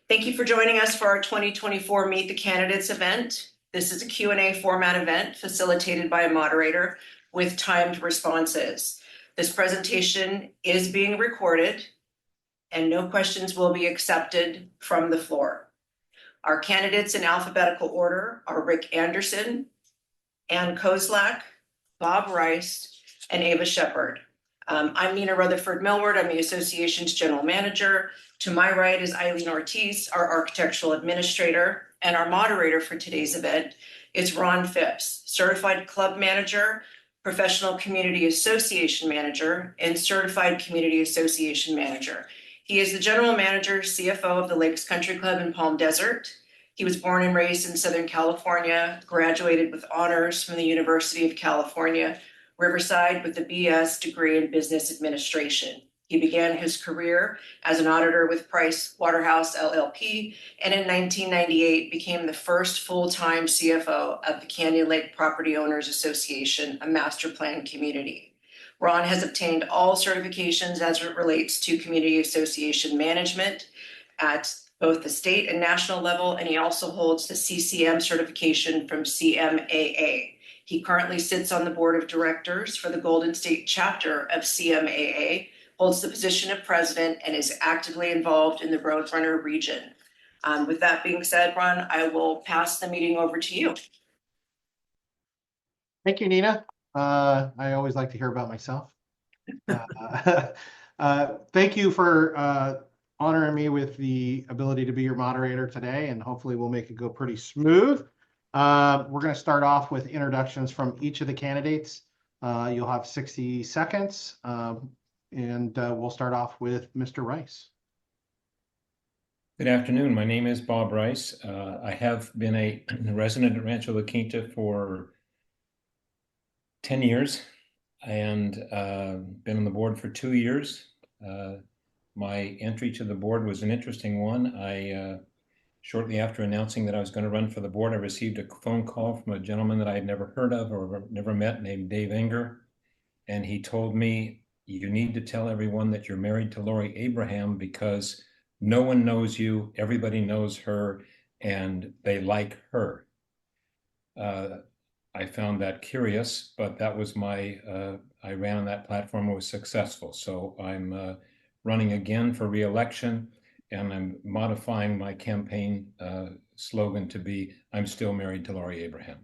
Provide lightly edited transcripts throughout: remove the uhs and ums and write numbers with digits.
Thank you for joining us for our 2024 Meet the Candidates event. This is a Q&A format event facilitated by a moderator with timed responses. This presentation is being recorded and no questions will be accepted from the floor. Our candidates in alphabetical order are Rick Anderson, Ann Kozlak, Bob Rice, and Ava Shepard. I'm Nina Rutherford Millward. I'm the association's general manager. To my right is Eileen Ortiz, our architectural administrator, and our moderator for today's event is Ron Phipps, certified club manager, professional community association manager, and certified community association manager. He is the general manager, CFO of the Lakes Country Club in Palm Desert. He was born and raised in Southern California, graduated with honors from the University of California, Riverside with a BS degree in business administration. He began his career as an auditor with Price Waterhouse LLP, and in 1998 became the first full-time CFO of the Canyon Lake Property Owners Association, a master plan community. Ron has obtained all certifications as it relates to community association management at both the state and national level, and he also holds the CCM certification from CMAA. He currently sits on the board of directors for the Golden State chapter of CMAA, holds the position of president, and is actively involved in the Roadrunner region. With that being said, Ron, I will pass the meeting over to you. Thank you, Nina. I always like to hear about myself. Thank you for honoring me with the ability to be your moderator today, and hopefully we'll make it go pretty smooth. We're going to start off with introductions from each of the candidates. You'll have 60 seconds, and we'll start off with Mr. Rice. Good afternoon. My name is Bob Rice. I have been a resident at Rancho La Quinta for 10 years and been on the board for 2 years. My entry to the board was an interesting one. Shortly after announcing that I was going to run for the board, I received a phone call from a gentleman that I had never heard of or never met named Dave Enger. And he told me, you need to tell everyone that you're married to Lori Abraham because no one knows you, everybody knows her, and they like her. I found that curious, but that was I ran on that platform and was successful. So I'm running again for re-election, and I'm modifying my campaign slogan to be, I'm still married to Lori Abraham.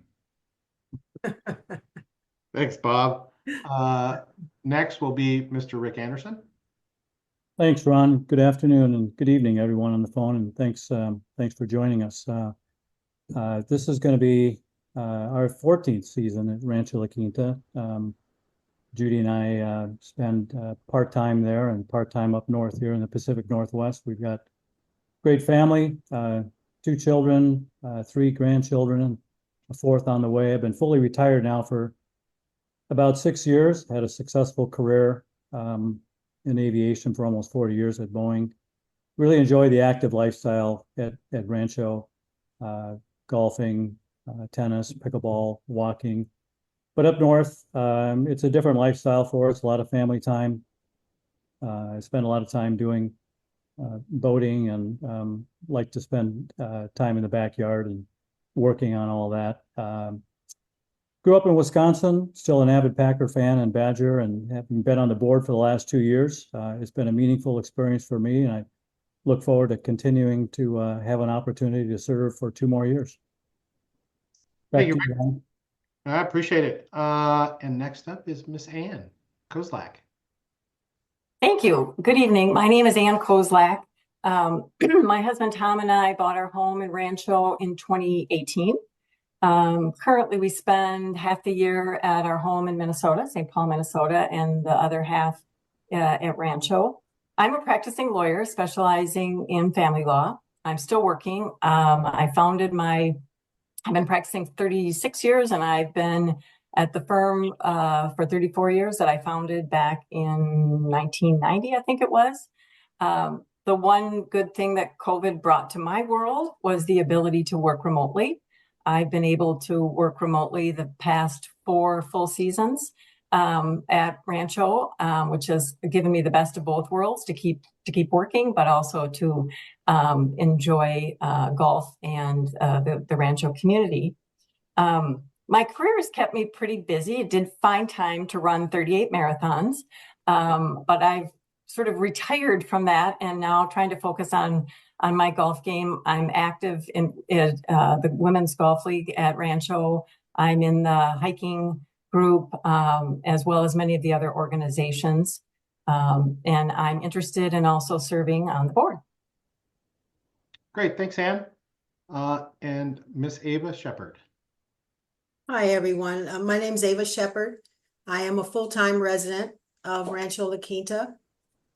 Thanks, Bob. Next will be Mr. Rick Anderson. Thanks, Ron. Good afternoon and good evening, everyone on the phone, and thanks for joining us. This is going to be our 14th season at Rancho La Quinta. Judy and I spend part-time there and part-time up north here in the Pacific Northwest. We've got great family, 2 children, 3 grandchildren, and a 4th on the way. I've been fully retired now for about 6 years, had a successful career in aviation for almost 40 years at Boeing. Really enjoy the active lifestyle at Rancho, golfing, tennis, pickleball, walking. But up north, it's a different lifestyle for us, a lot of family time. I spend a lot of time doing boating and like to spend time in the backyard and working on all that. Grew up in Wisconsin, still an avid Packer fan and Badger, and having been on the board for the last 2 years. It's been a meaningful experience for me, and I look forward to continuing to have an opportunity to serve for 2 more years. Thank you, Rick. I appreciate it. And next up is Miss Ann Kozlak. Thank you. Good evening. My name is Ann Kozlak. My husband Tom and I bought our home in Rancho in 2018. Currently, we spend half the year at our home in Minnesota, St. Paul, Minnesota, and the other half at Rancho. I'm a practicing lawyer specializing in family law. I'm still working. I've been practicing 36 years, and I've been at the firm for 34 years that I founded back in 1990, I think it was. The one good thing that COVID brought to my world was the ability to work remotely. I've been able to work remotely the past 4 full seasons. at Rancho, which has given me the best of both worlds to keep working, but also to enjoy golf and the Rancho community. My career has kept me pretty busy. It did find time to run 38 marathons, but I've sort of retired from that and now trying to focus on my golf game. I'm active in the Women's Golf League at Rancho. I'm in the hiking group, as well as many of the other organizations. And I'm interested in also serving on the board. Great, thanks, Ann. And Miss Ava Shepherd. Hi, everyone. My name's Ava Shepherd. I am a full-time resident of Rancho La Quinta.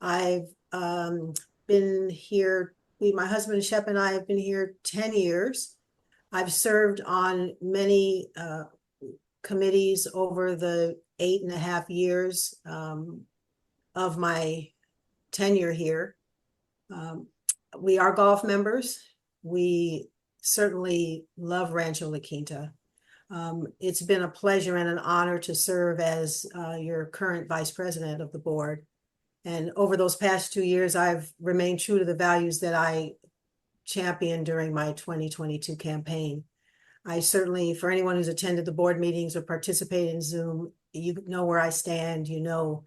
I've been here, my husband Shep and I have been here 10 years. I've served on many committees over the 8.5 years of my tenure here. We are golf members. We certainly love Rancho La Quinta. It's been a pleasure and an honor to serve as your current vice president of the board. And over those past 2 years, I've remained true to the values that I championed during my 2022 campaign. I certainly, for anyone who's attended the board meetings or participated in Zoom, you know where I stand. You know,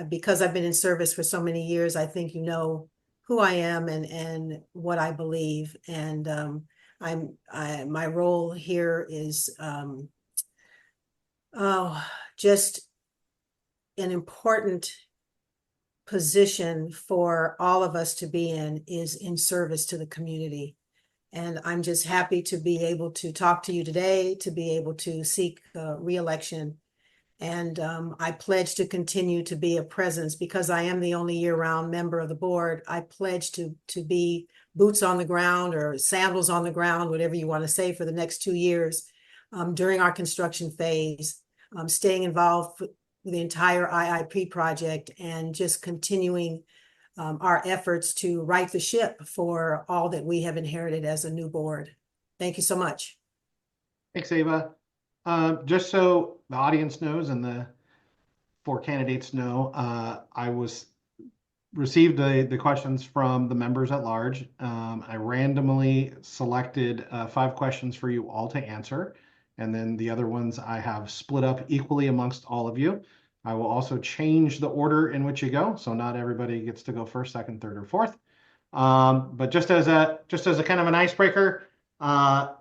because I've been in service for so many years, I think you know who I am and what I believe. And my role here is just an important position for all of us to be in, is in service to the community. And I'm just happy to be able to talk to you today, to be able to seek re-election. And I pledge to continue to be a presence, because I am the only year-round member of the board. I pledge to be boots on the ground, or sandals on the ground, whatever you want to say, for the next 2 years during our construction phase, staying involved with the entire IIP project, and just continuing our efforts to right the ship for all that we have inherited as a new board. Thank you so much. Thanks, Ava. Just so the audience knows and the 4 candidates know, I received the questions from the members at large. I randomly selected 5 questions for you all to answer, and then the other ones I have split up equally amongst all of you. I will also change the order in which you go, so not everybody gets to go first, second, third, or fourth. But just as a kind of an icebreaker,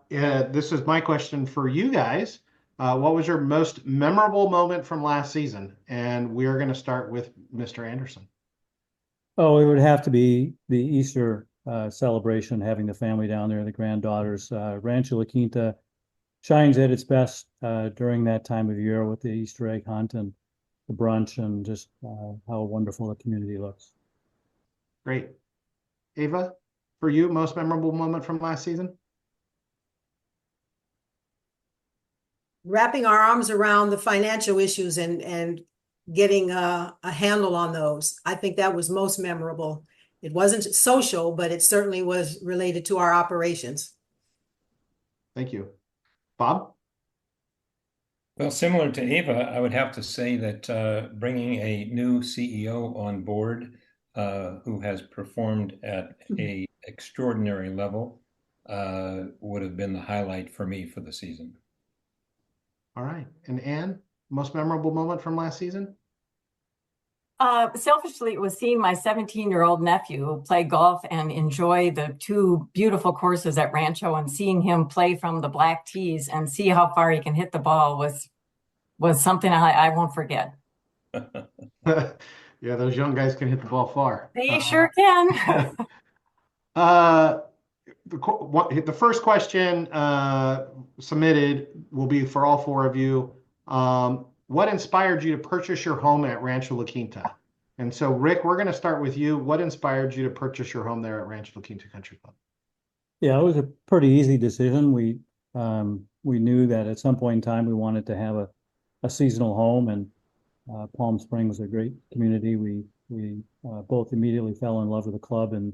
this is my question for you guys. What was your most memorable moment from last season? And we're going to start with Mr. Anderson. Oh, it would have to be the Easter celebration, having the family down there, the granddaughters. Rancho La Quinta shines at its best during that time of year with the Easter egg hunt and the brunch, and just how wonderful the community looks. Great. Ava, for you, most memorable moment from last season? Wrapping our arms around the financial issues and getting a handle on those. I think that was most memorable. It wasn't social, but it certainly was related to our operations. Thank you. Bob? Well, similar to Ava, I would have to say that bringing a new CEO on board who has performed at an extraordinary level would have been the highlight for me for the season. All right. And Ann, most memorable moment from last season? Selfishly, it was seeing my 17-year-old nephew play golf and enjoy the 2 beautiful courses at Rancho, and seeing him play from the black tees and see how far he can hit the ball was something I won't forget. Yeah, those young guys can hit the ball far. They sure can. The first question submitted will be for all 4 of you. What inspired you to purchase your home at Rancho La Quinta? And so, Rick, we're going to start with you. What inspired you to purchase your home there at Rancho La Quinta Country Club? Yeah, it was a pretty easy decision. We knew that at some point in time we wanted to have a seasonal home, and Palm Springs is a great community. We both immediately fell in love with the club and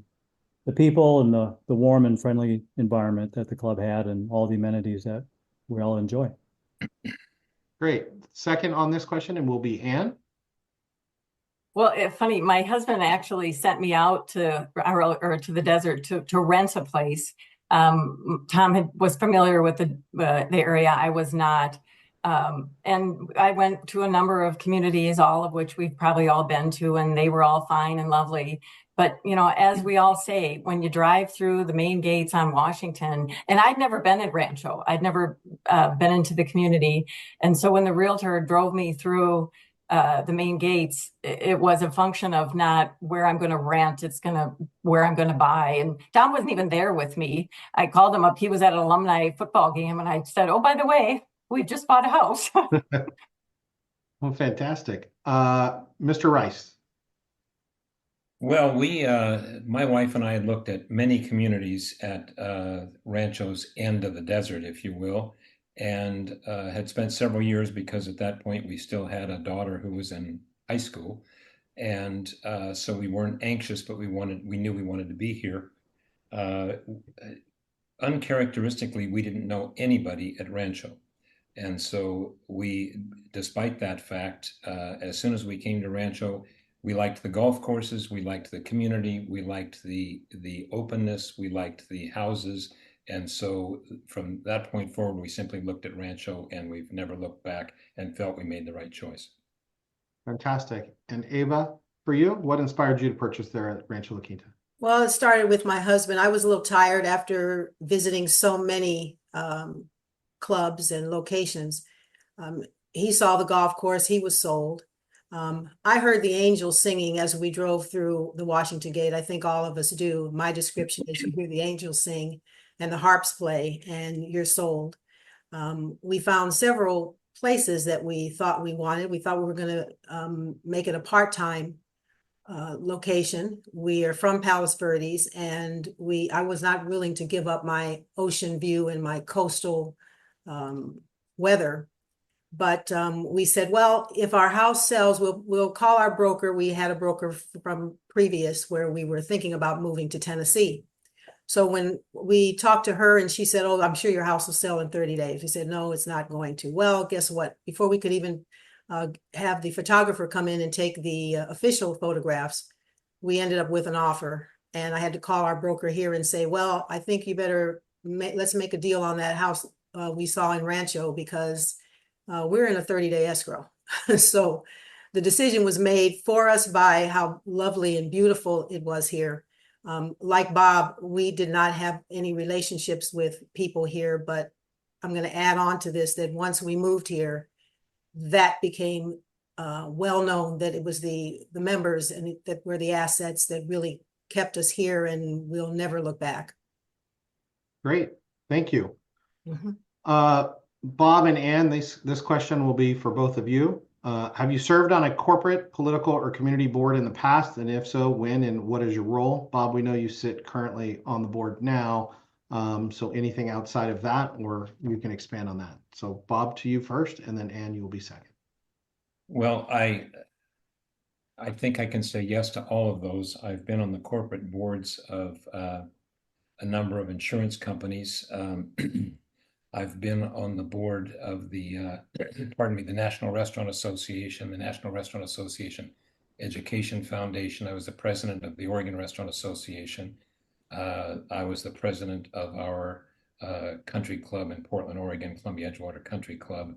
the people, and the warm and friendly environment that the club had, and all the amenities that we all enjoy. Great. Second on this question and will be Ann. Well, it's funny, my husband actually sent me out to, or to the desert to rent a place. Tom was familiar with the area. I was not. And I went to a number of communities, all of which we've probably all been to, and they were all fine and lovely. But, you know, as we all say, when you drive through the main gates on Washington, and I'd never been at Rancho, I'd never been into the community. And so when the realtor drove me through the main gates, it was a function of not where I'm going to rent, it's where I'm going to buy. And Tom wasn't even there with me. I called him up. He was at an alumni football game, and I said, "Oh, by the way, we just bought a house." Well, fantastic. Mr. Rice. Well, my wife and I had looked at many communities at Rancho's end of the desert, if you will, and had spent several years because at that point we still had a daughter who was in high school. And so we weren't anxious, but we knew we wanted to be here. Uncharacteristically, we didn't know anybody at Rancho. And so despite that fact, as soon as we came to Rancho, we liked the golf courses, we liked the community, we liked the openness, we liked the houses. And so from that point forward, we simply looked at Rancho and we've never looked back and felt we made the right choice. Fantastic. And Ava, for you, what inspired you to purchase there at Rancho La Quinta? Well, it started with my husband. I was a little tired after visiting so many clubs and locations. He saw the golf course, he was sold. I heard the angels singing as we drove through the Washington Gate. I think all of us do. My description is you hear the angels sing and the harps play and you're sold. We found several places that we thought we wanted. We thought we were going to make it a part-time location. We are from Palos Verdes, and I was not willing to give up my ocean view and my coastal weather. But we said, well, if our house sells, we'll call our broker. We had a broker from previous where we were thinking about moving to Tennessee. So when we talked to her and she said, "Oh, I'm sure your house will sell in 30 days. We said, "No, it's not going to." Well, guess what? Before we could even have the photographer come in and take the official photographs, we ended up with an offer. And I had to call our broker here and say, well, I think you better let's make a deal on that house we saw in Rancho, because we're in a 30-day escrow. So the decision was made for us by how lovely and beautiful it was here. Like Bob, we did not have any relationships with people here, but I'm going to add on to this that once we moved here, that became well known that it was the members and that were the assets that really kept us here, and we'll never look back. Great, thank you. Mm-hmm. Bob and Ann, this question will be for both of you. Have you served on a corporate, political, or community board in the past? And if so, when and what is your role? Bob, we know you sit currently on the board now. So anything outside of that, or you can expand on that. So Bob, to you first, and then Ann, you will be second. Well, I think I can say yes to all of those. I've been on the corporate boards of a number of insurance companies. I've been on the board of the National Restaurant Association, the National Restaurant Association Education Foundation. I was the president of the Oregon Restaurant Association. I was the president of our country club in Portland, Oregon, Columbia Edgewater Country Club.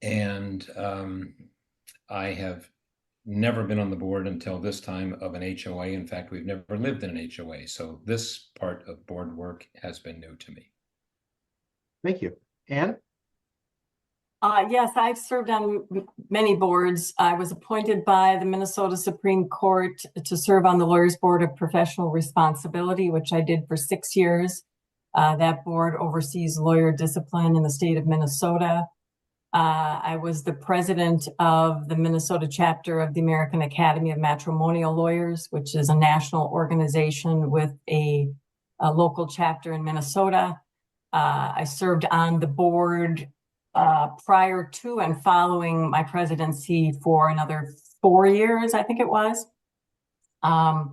And I have never been on the board until this time of an HOA. In fact, we've never lived in an HOA. So this part of board work has been new to me. Thank you. Ann? Yes, I've served on many boards. I was appointed by the Minnesota Supreme Court to serve on the Lawyers Board of Professional Responsibility, which I did for 6 years. That board oversees lawyer discipline in the state of Minnesota. I was the president of the Minnesota chapter of the American Academy of Matrimonial Lawyers, which is a national organization with a local chapter in Minnesota. I served on the board prior to and following my presidency for another 4 years, I think it was. I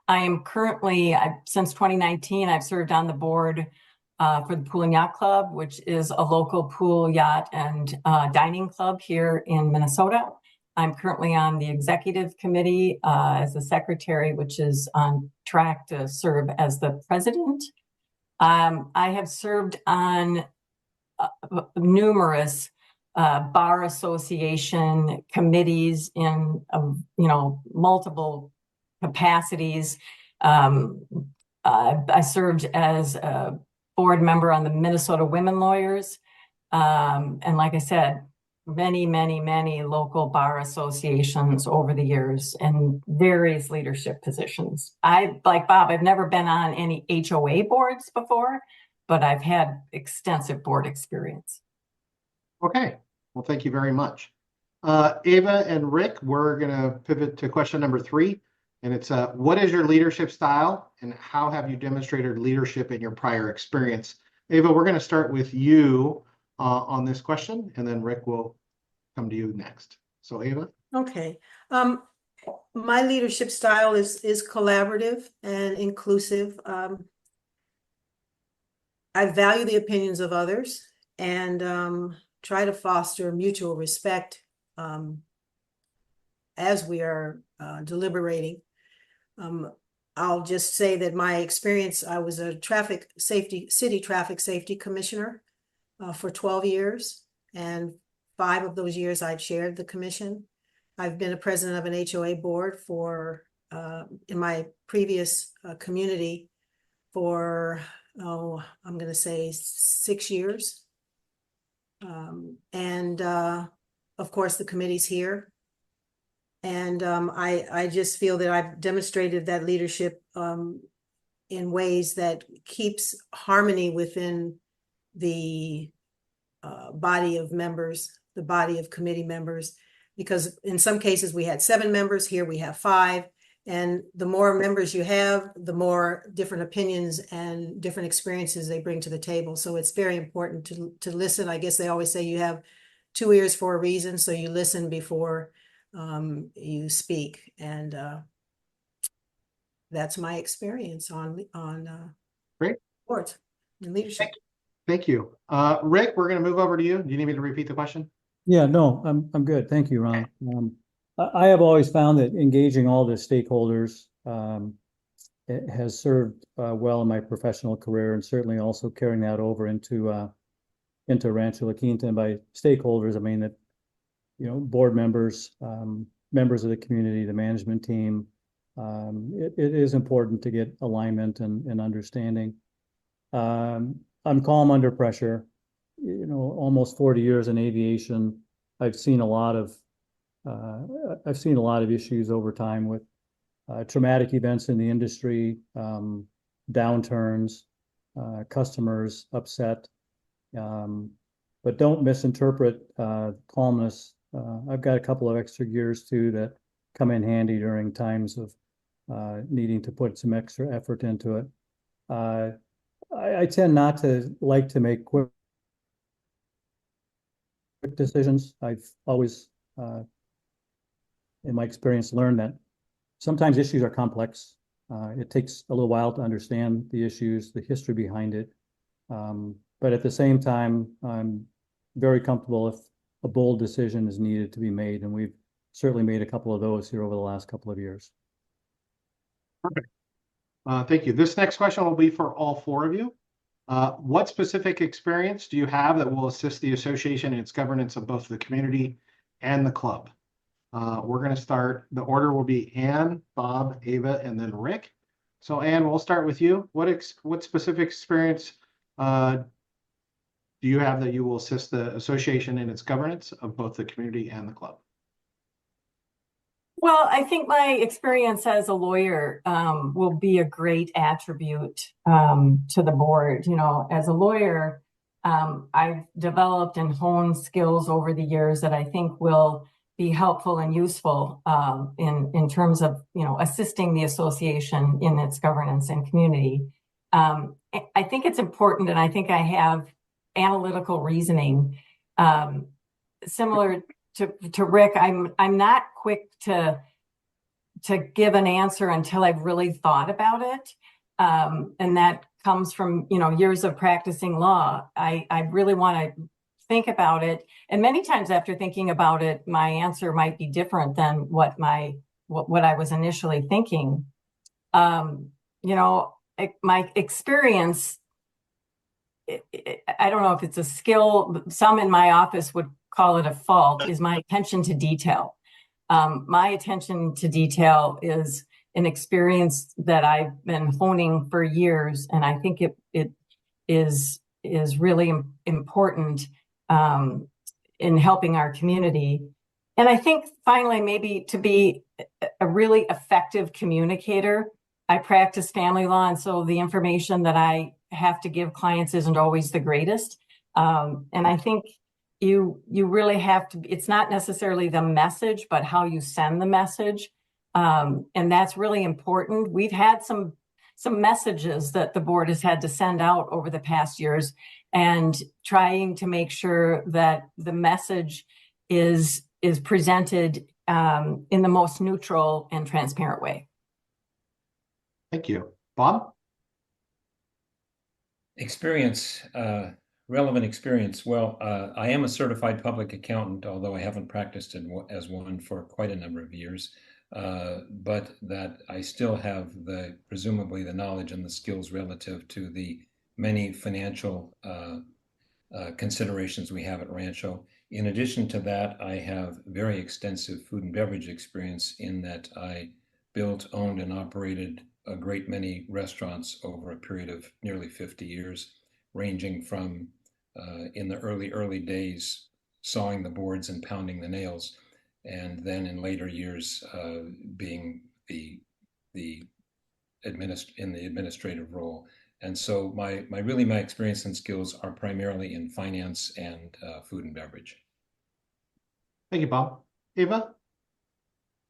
am currently, since 2019, I've served on the board for the Pool and Yacht Club, which is a local pool, yacht, and dining club here in Minnesota. I'm currently on the executive committee as the secretary, which is on track to serve as the president. I have served on numerous bar association committees in multiple capacities. I served as a board member on the Minnesota Women Lawyers, and like I said, many local bar associations over the years and various leadership positions. Like Bob, I've never been on any HOA boards before, but I've had extensive board experience. Okay, well, thank you very much. Ava and Rick, we're gonna pivot to question number 3. And it's, what is your leadership style and how have you demonstrated leadership in your prior experience? Ava, we're gonna start with you on this question, and then Rick will come to you next. So Ava? Okay. My leadership style is collaborative and inclusive. I value the opinions of others and try to foster mutual respect as we are deliberating. I'll just say that my experience, I was a city traffic safety commissioner for 12 years, and 5 of those years I've chaired the commission. I've been a president of an HOA board for in my previous community for, I'm going to say 6 years. Of course, the committee's here. And I just feel that I've demonstrated that leadership in ways that keeps harmony within the body of members, the body of committee members, because in some cases we had 7 members, here we have 5. And the more members you have, the more different opinions and different experiences they bring to the table. So it's very important to listen. I guess they always say you have 2 ears for a reason, so you listen before you speak, and that's my experience on Great. boards and leadership. Thank you. Rick, we're going to move over to you. Do you need me to repeat the question? Yeah, no, I'm good. Thank you, Ron. I have always found that engaging all the stakeholders it has served well in my professional career, and certainly also carrying that over into Rancho La Quinta. And by stakeholders, I mean that, board members, members of the community, the management team. It is important to get alignment and understanding. I'm calm under pressure. Almost 40 years in aviation, I've seen a lot of issues over time with traumatic events in the industry, downturns, customers upset. But don't misinterpret calmness. I've got a couple of extra gears too that come in handy during times of needing to put some extra effort into it. I tend not to like to make quick decisions. I've always, in my experience, learned that sometimes issues are complex. It takes a little while to understand the issues, the history behind it. But at the same time, I'm very comfortable if a bold decision is needed to be made, and we've certainly made a couple of those here over the last couple of years. Perfect. Thank you. This next question will be for all 4 of you. What specific experience do you have that will assist the association in its governance of both the community and the club? We're going to start. The order will be Ann, Bob, Ava, and then Rick. So Ann, we'll start with you. What specific experience do you have that you will assist the association in its governance of both the community and the club? Well, I think my experience as a lawyer will be a great attribute to the board. As a lawyer, I've developed and honed skills over the years that I think will be helpful and useful in terms of assisting the association in its governance and community. I think it's important, and I think I have analytical reasoning similar to Rick. I'm not quick to give an answer until I've really thought about it, and that comes from, years of practicing law. I really want to think about it. And many times after thinking about it, my answer might be different than what I was initially thinking. My experience, I don't know if it's a skill, some in my office would call it a fault, is my attention to detail. My attention to detail is an experience that I've been honing for years, and I think it is really important in helping our community. And I think finally, maybe to be a really effective communicator, I practice family law, and so the information that I have to give clients isn't always the greatest. And I think you really have to, it's not necessarily the message, but how you send the message. And that's really important. We've had some messages that the board has had to send out over the past years, and trying to make sure that the message is presented in the most neutral and transparent way. Thank you. Bob? Experience, relevant experience. Well, I am a certified public accountant, although I haven't practiced as one for quite a number of years. But that I still have presumably the knowledge and the skills relative to the many financial considerations we have at Rancho. In addition to that, I have very extensive food and beverage experience in that I built, owned, and operated a great many restaurants over a period of nearly 50 years, ranging from in the early days, sawing the boards and pounding the nails, and then in later years being in the administrative role. And so my experience and skills are primarily in finance and food and beverage. Thank you, Bob. Ava?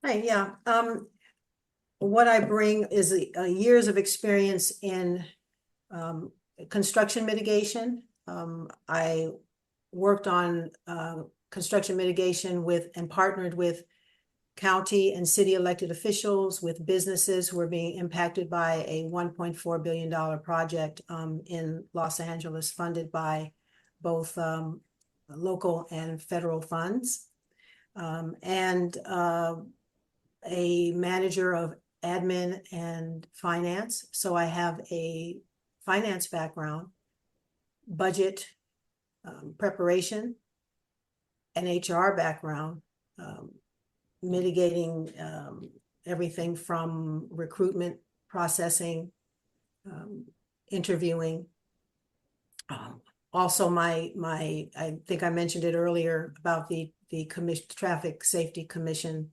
Hi, yeah. What I bring is years of experience in construction mitigation. I worked on construction mitigation and partnered with county and city elected officials, with businesses who are being impacted by a $1.4 billion project in Los Angeles, funded by both local and federal funds. And a manager of admin and finance. So I have a finance background, budget preparation, an HR background, mitigating everything from recruitment, processing, interviewing. Also, I think I mentioned it earlier about the Traffic Safety Commission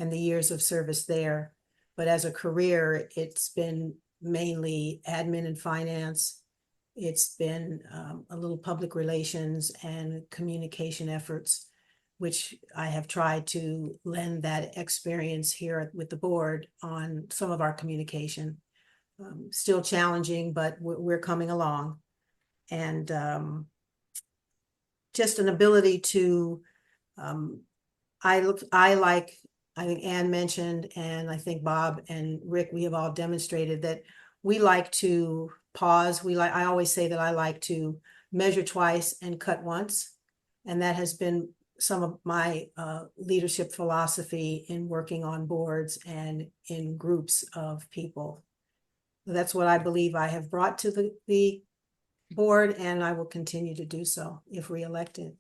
and the years of service there. But as a career, it's been mainly admin and finance. It's been a little public relations and communication efforts, which I have tried to lend that experience here with the board on some of our communication. Still challenging, but we're coming along. And just an ability to, I think Ann mentioned, and I think Bob and Rick, we have all demonstrated that we like to pause. I always say that I like to measure twice and cut once. And that has been some of my leadership philosophy in working on boards and in groups of people. That's what I believe I have brought to the board, and I will continue to do so if reelected.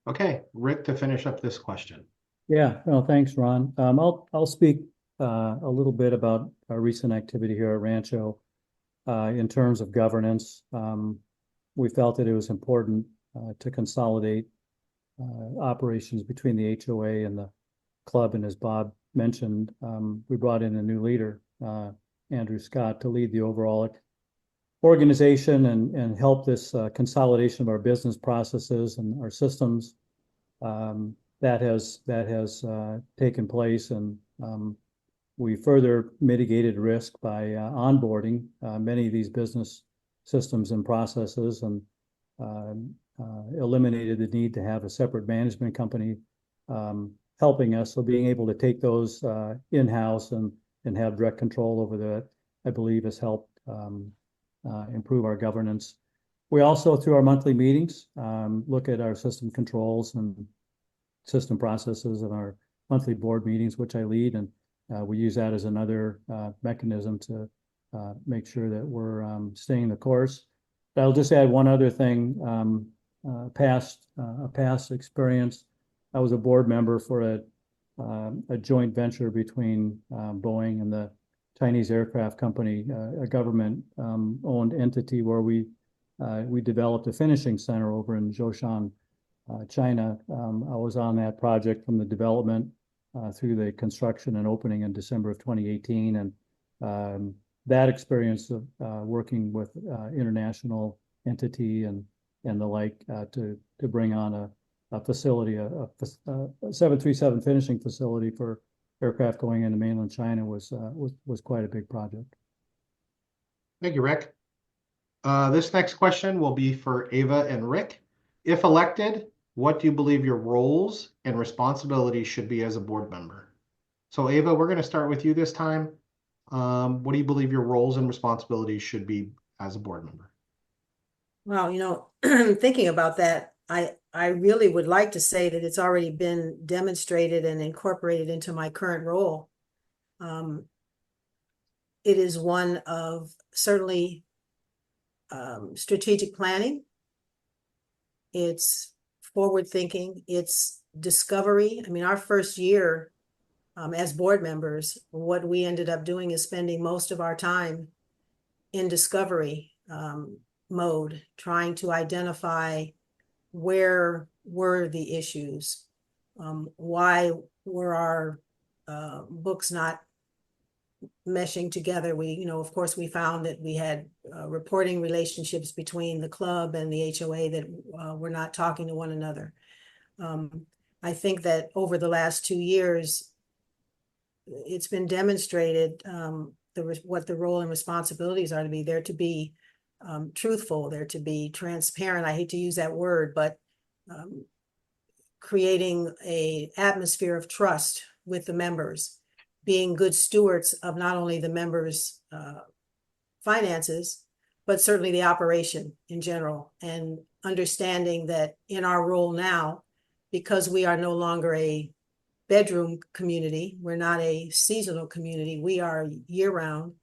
Okay, Rick, to finish up this question. Yeah, well, thanks, Ron. I'll speak a little bit about our recent activity here at Rancho in terms of governance. We felt that it was important to consolidate operations between the HOA and the club. And as Bob mentioned, we brought in a new leader, Andrew Scott, to lead the overall organization and help this consolidation of our business processes and our systems. That has taken place, and we further mitigated risk by onboarding many of these business systems and processes, and eliminated the need to have a separate management company helping us. So being able to take those in-house and have direct control over that, I believe, has helped improve our governance. We also, through our monthly meetings, look at our system controls and system processes in our monthly board meetings, which I lead, and we use that as another mechanism to make sure that we're staying the course. But I'll just add one other thing. A past experience. I was a board member for a joint venture between Boeing and the Chinese Aircraft Company, a government owned entity where we developed a finishing center over in Zhoushan, China. I was on that project from the development through the construction and opening in December of 2018, and that experience of working with international entity and the like to bring on a facility, a 737 finishing facility for aircraft going into mainland China was quite a big project. Thank you, Rick. This next question will be for Ava and Rick. If elected, what do you believe your roles and responsibilities should be as a board member? So Ava, we're going to start with you this time. What do you believe your roles and responsibilities should be as a board member? Well, thinking about that, I really would like to say that it's already been demonstrated and incorporated into my current role. It is one of certainly strategic planning. It's forward thinking. It's discovery. I mean, our first year as board members, what we ended up doing is spending most of our time in discovery mode, trying to identify where were the issues, why were our books not meshing together. We, of course, we found that we had reporting relationships between the club and the HOA that were not talking to one another. I think that over the last 2 years, it's been demonstrated what the role and responsibilities are to be. They're to be truthful, they're to be transparent. I hate to use that word, but creating an atmosphere of trust with the members, being good stewards of not only the members' finances, but certainly the operation in general, and understanding that in our role now, because we are no longer a bedroom community, we're not a seasonal community, we are year-round.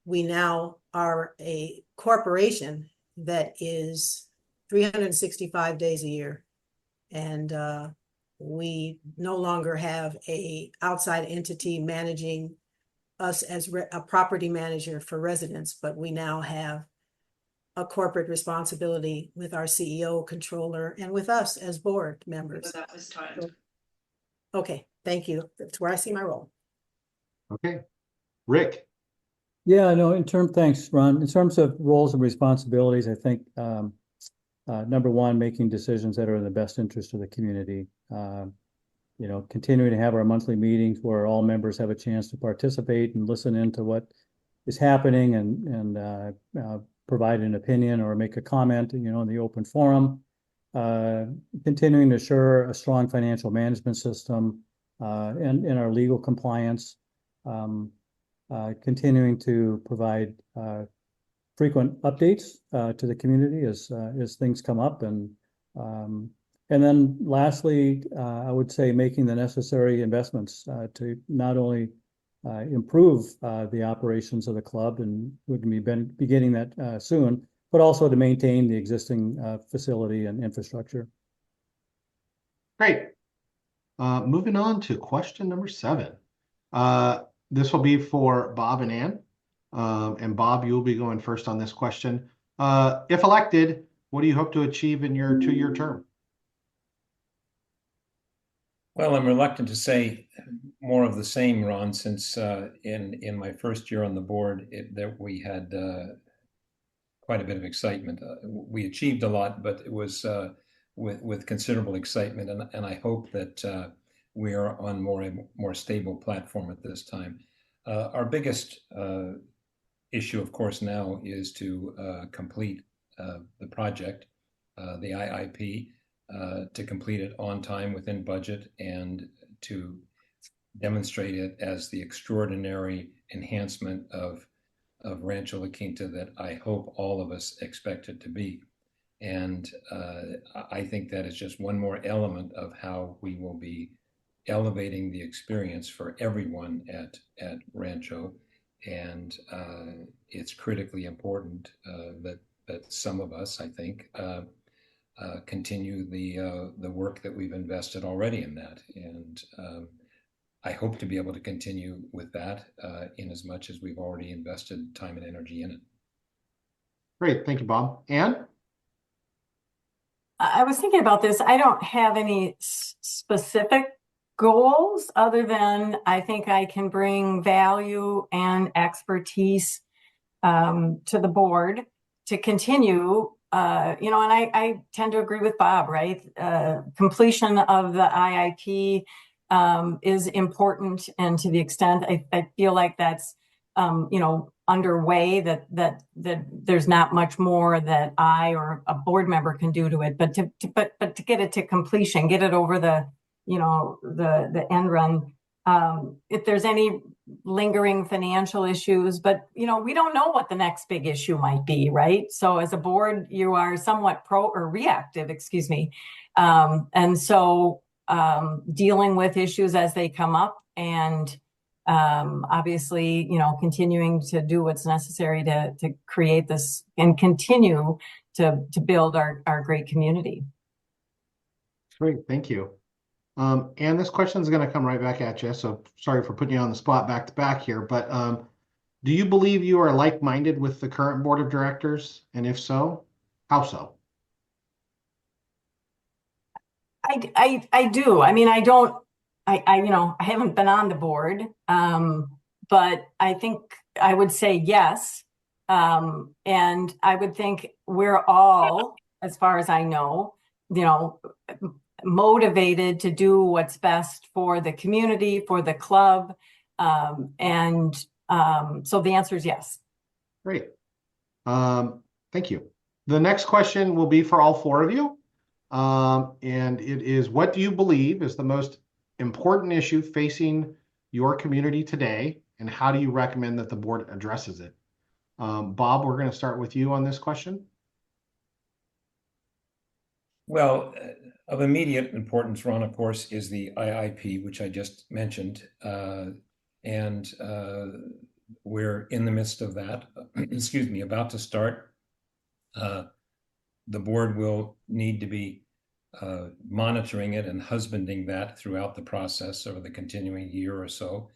We now are a corporation that is 365 days a year. And we no longer have a outside entity managing us as a property manager for residents, but we now have a corporate responsibility with our CEO, controller, and with us as board members. So that was timed. Okay, thank you. That's where I see my role. Okay, Rick. Yeah, no, thanks, Ron. In terms of roles and responsibilities, I think number one, making decisions that are in the best interest of the community. Continuing to have our monthly meetings where all members have a chance to participate and listen into what is happening and provide an opinion or make a comment, in the open forum. Continuing to assure a strong financial management system and in our legal compliance. Continuing to provide frequent updates to the community as things come up, and then lastly, I would say making the necessary investments to not only improve the operations of the club, and we're going to be beginning that soon, but also to maintain the existing facility and infrastructure. Great. Moving on to question number 7. This will be for Bob and Ann. And Bob, you'll be going first on this question. If elected, what do you hope to achieve in your 2-year term? Well, I'm reluctant to say more of the same, Ron, since in my first year on the board, we had quite a bit of excitement. We achieved a lot, but it was with considerable excitement, and I hope that we are on a more stable platform at this time. Our biggest issue, of course, now is to complete the project, the IIP, to complete it on time, within budget, and to demonstrate it as the extraordinary enhancement of of Rancho La Quinta that I hope all of us expect it to be. And I think that is just one more element of how we will be elevating the experience for everyone at Rancho. And it's critically important that some of us, I think, continue the work that we've invested already in that. And I hope to be able to continue with that in as much as we've already invested time and energy in it. Great, thank you, Bob. Ann? I was thinking about this. I don't have any specific goals other than I think I can bring value and expertise to the board to continue. And I tend to agree with Bob, right? Completion of the IIP is important, and to the extent I feel like that's underway, that there's not much more that I or a board member can do to it, but to get it to completion, get it over the end run. If there's any lingering financial issues, but we don't know what the next big issue might be, right? So as a board, you are somewhat reactive, excuse me. And so dealing with issues as they come up, and obviously, continuing to do what's necessary to create this and continue to build our great community. Great, thank you. And this question is going to come right back at you, so sorry for putting you on the spot back to back here, but do you believe you are like-minded with the current board of directors? And if so, how so? I do. I mean, I haven't been on the board, but I think I would say yes. And I would think we're all, as far as I know, motivated to do what's best for the community, for the club. And so the answer is yes. Great. Thank you. The next question will be for all four of you. And it is, what do you believe is the most important issue facing your community today, and how do you recommend that the board addresses it? Bob, we're going to start with you on this question. Well, of immediate importance, Ron, of course, is the IIP, which I just mentioned. And we're in the midst of that, excuse me, about to start. The board will need to be monitoring it and husbanding that throughout the process over the continuing year or so.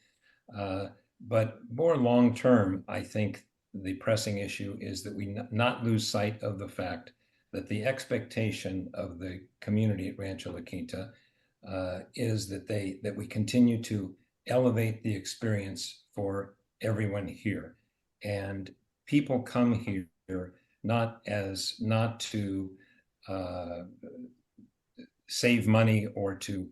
But more long-term, I think the pressing issue is that we not lose sight of the fact that the expectation of the community at Rancho La Quinta is that we continue to elevate the experience for everyone here. And people come here not to save money or to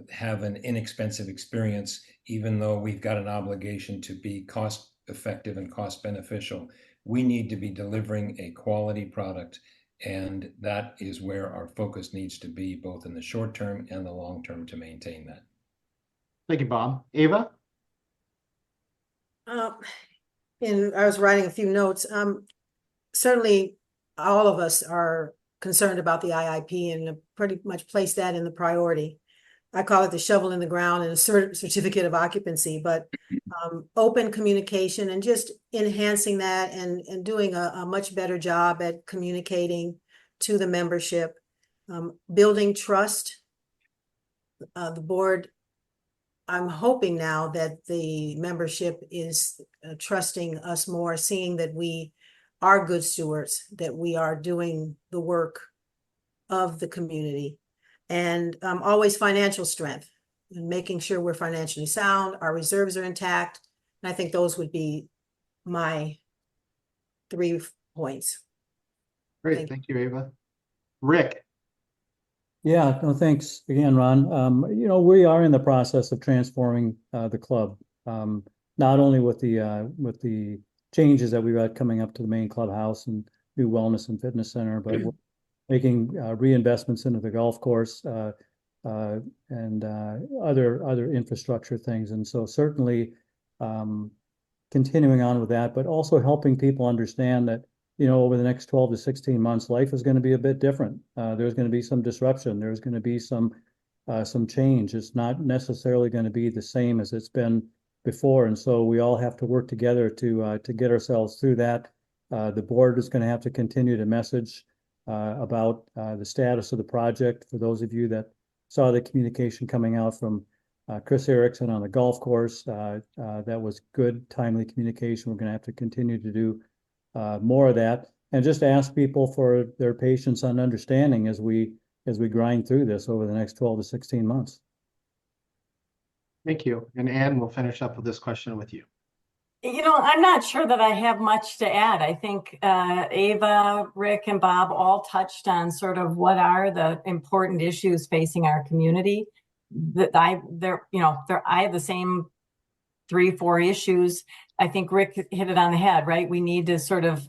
have an inexpensive experience, even though we've got an obligation to be cost effective and cost beneficial. We need to be delivering a quality product, and that is where our focus needs to be, both in the short term and the long term, to maintain that. Thank you, Bob. Ava? And I was writing a few notes. Certainly, all of us are concerned about the IIP and pretty much place that in the priority. I call it the shovel in the ground and a certificate of occupancy, but open communication and just enhancing that and doing a much better job at communicating to the membership, building trust. The board, I'm hoping now that the membership is trusting us more, seeing that we are good stewards, that we are doing the work of the community, and always financial strength and making sure we're financially sound, our reserves are intact. And I think those would be my 3 points. Great, thank you, Ava. Rick? Yeah, no, thanks again, Ron. We are in the process of transforming the club, not only with the changes that we've got coming up to the main clubhouse and new wellness and fitness center, but we're making reinvestments into the golf course and other infrastructure things. And so certainly continuing on with that, but also helping people understand that, over the next 12 to 16 months, life is going to be a bit different. There's going to be some disruption. There's going to be some change. It's not necessarily going to be the same as it's been before. And so we all have to work together to get ourselves through that. The board is going to have to continue to message about the status of the project. For those of you that saw the communication coming out from Chris Erickson on the golf course, that was good, timely communication. We're going to have to continue to do more of that, and just ask people for their patience and understanding as we grind through this over the next 12 to 16 months. Thank you. And Ann, we'll finish up with this question with you. I'm not sure that I have much to add. I think Ava, Rick, and Bob all touched on sort of what are the important issues facing our community. I have the same 3-4 issues. I think Rick hit it on the head, right? We need to sort of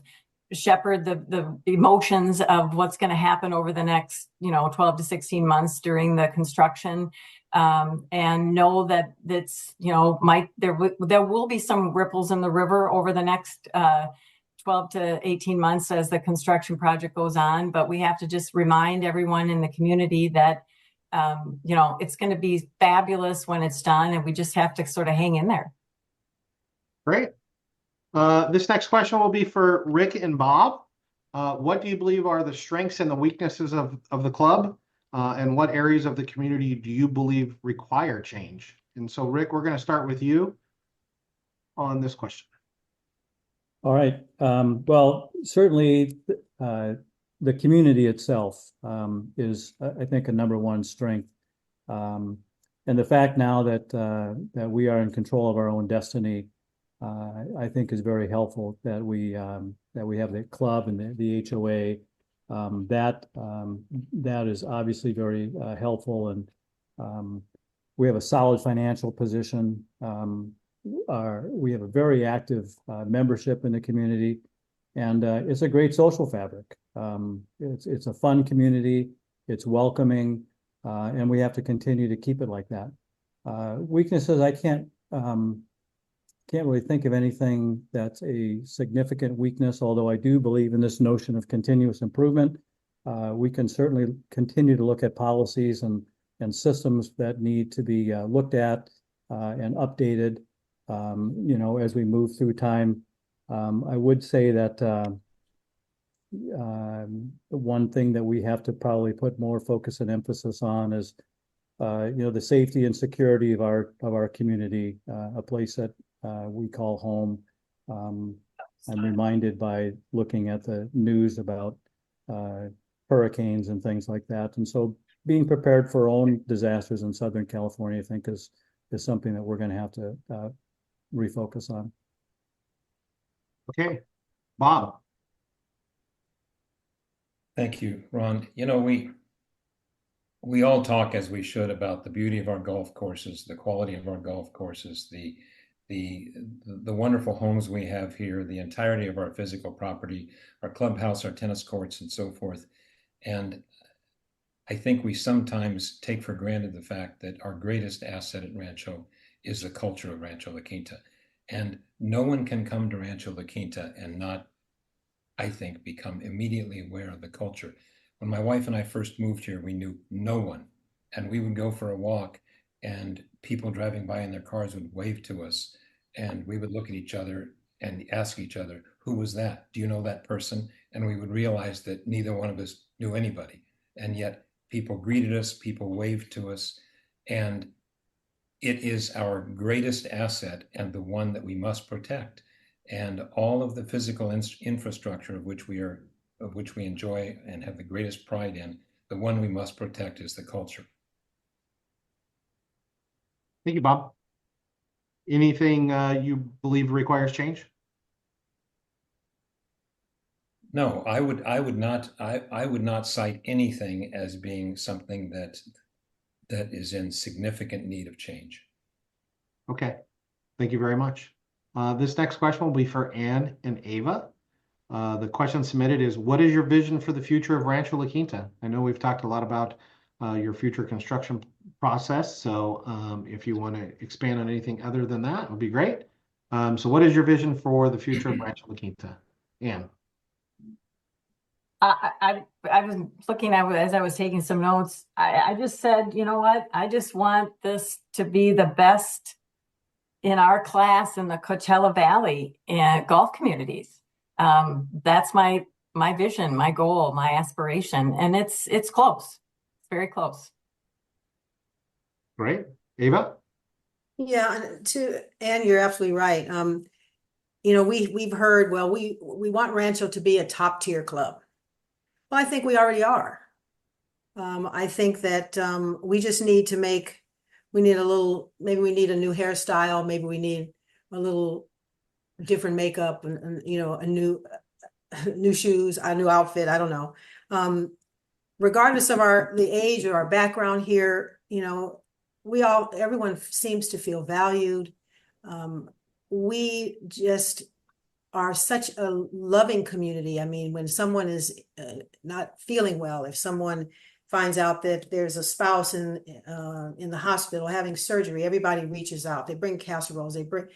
shepherd the emotions of what's going to happen over the next 12 to 16 months during the construction, and know that that's there will be some ripples in the river over the next 12 to 18 months as the construction project goes on, but we have to just remind everyone in the community that it's going to be fabulous when it's done, and we just have to sort of hang in there. Great. This next question will be for Rick and Bob. What do you believe are the strengths and the weaknesses of the club? And what areas of the community do you believe require change? And so, Rick, we're going to start with you on this question. All right. Well, certainly the community itself is, I think, a number one strength. And the fact now that we are in control of our own destiny, I think is very helpful, that we have the club and the HOA. That is obviously very helpful, and we have a solid financial position. We have a very active membership in the community, and it's a great social fabric. It's a fun community, it's welcoming, and we have to continue to keep it like that. Weaknesses, I can't really think of anything that's a significant weakness, although I do believe in this notion of continuous improvement. We can certainly continue to look at policies and systems that need to be looked at and updated, as we move through time. I would say that one thing that we have to probably put more focus and emphasis on is, the safety and security of our community, a place that we call home. I'm reminded by looking at the news about hurricanes and things like that. And so being prepared for our own disasters in Southern California, I think is something that we're going to have to refocus on. Okay, Bob. Thank you, Ron. We all talk, as we should, about the beauty of our golf courses, the quality of our golf courses, the wonderful homes we have here, the entirety of our physical property, our clubhouse, our tennis courts, and so forth. And I think we sometimes take for granted the fact that our greatest asset at Rancho is the culture of Rancho La Quinta. And no one can come to Rancho La Quinta and not, I think, become immediately aware of the culture. When my wife and I first moved here, we knew no one, and we would go for a walk, and people driving by in their cars would wave to us, and we would look at each other and ask each other, who was that? Do you know that person? And we would realize that neither one of us knew anybody, and yet people greeted us, people waved to us, and it is our greatest asset and the one that we must protect. And all of the physical infrastructure of which we enjoy and have the greatest pride in, the one we must protect is the culture. Thank you, Bob. Anything you believe requires change? No, I would not cite anything as being something that is in significant need of change. Okay, thank you very much. This next question will be for Ann and Ava. The question submitted is, what is your vision for the future of Rancho La Quinta? I know we've talked a lot about your future construction process, so if you want to expand on anything other than that, it would be great. So what is your vision for the future of Rancho La Quinta? Ann? I was looking at, as I was taking some notes, I just said, you know what? I just want this to be the best in our class in the Coachella Valley and golf communities. That's my vision, my goal, my aspiration, and it's close. It's very close. Great. Ava? Yeah, and you're absolutely right. You know, we've heard, well, we want Rancho to be a top tier club. Well, I think we already are. I think that we just need to maybe we need a new hairstyle, maybe we need a little different makeup and you know, a new shoes, a new outfit, I don't know. Regardless of the age or our background here, you know, everyone seems to feel valued. We just are such a loving community. I mean, when someone is not feeling well, if someone finds out that there's a spouse in the hospital having surgery, everybody reaches out. They bring casseroles, they bring,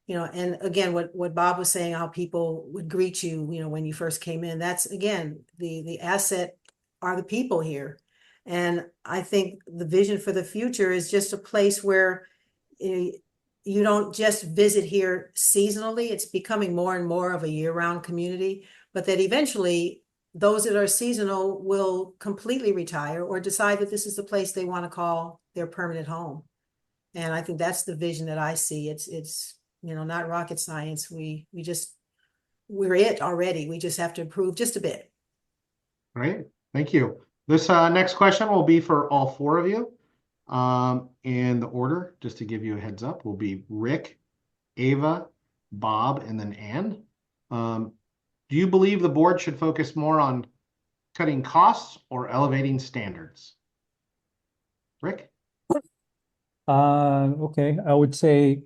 you know, and again, what Bob was saying, how people would greet you, you know, when you first came in, that's again, the asset are the people here. And I think the vision for the future is just a place where you don't just visit here seasonally. It's becoming more and more of a year-round community, but that eventually those that are seasonal will completely retire or decide that this is the place they want to call their permanent home. And I think that's the vision that I see. It's you know, not rocket science. We're it already. We just have to improve just a bit. Great. Thank you. This next question will be for all four of you. And the order, just to give you a heads up, will be Rick, Ava, Bob, and then Ann. Do you believe the board should focus more on cutting costs or elevating standards? Rick? Okay, I would say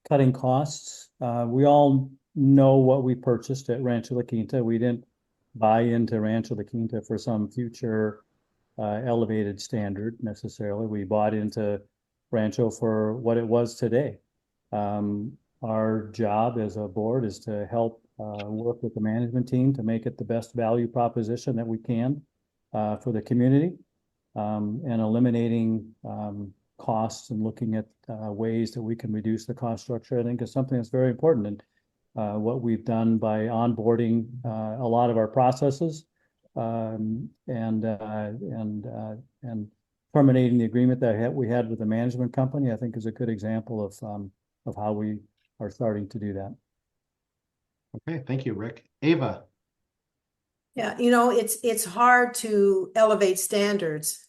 cutting costs. We all know what we purchased at Rancho La Quinta. We didn't buy into Rancho La Quinta for some future elevated standard necessarily. We bought into Rancho for what it was today. Our job as a board is to help work with the management team to make it the best value proposition that we can for the community, and eliminating costs and looking at ways that we can reduce the cost structure, I think is something that's very important. And what we've done by onboarding a lot of our processes and terminating the agreement that we had with the management company, I think is a good example of how we are starting to do that. Okay, thank you, Rick. Ava? Yeah, you know, it's hard to elevate standards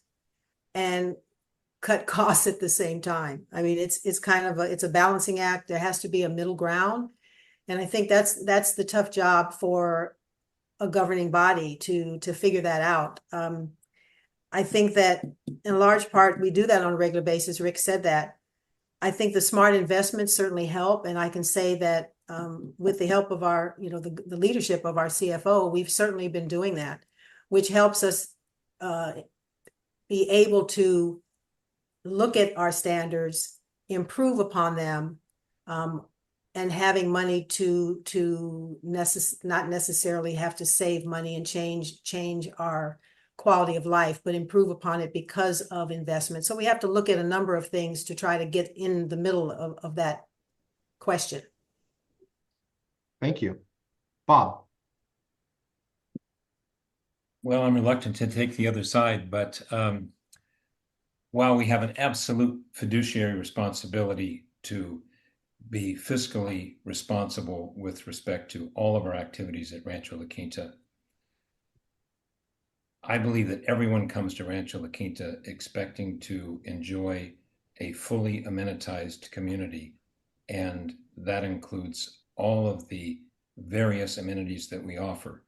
and cut costs at the same time. I mean, it's kind of a balancing act. There has to be a middle ground. And I think that's the tough job for a governing body to figure that out. I think that in large part, we do that on a regular basis. Rick said that. I think the smart investments certainly help. And I can say that with the help of our, you know, the leadership of our CFO, we've certainly been doing that, which helps us be able to look at our standards, improve upon them, and having money to not necessarily have to save money and change our quality of life, but improve upon it because of investment. So we have to look at a number of things to try to get in the middle of that question. Thank you. Bob? Well, I'm reluctant to take the other side, but while we have an absolute fiduciary responsibility to be fiscally responsible with respect to all of our activities at Rancho La Quinta, I believe that everyone comes to Rancho La Quinta expecting to enjoy a fully amenitized community, and that includes all of the various amenities that we offer: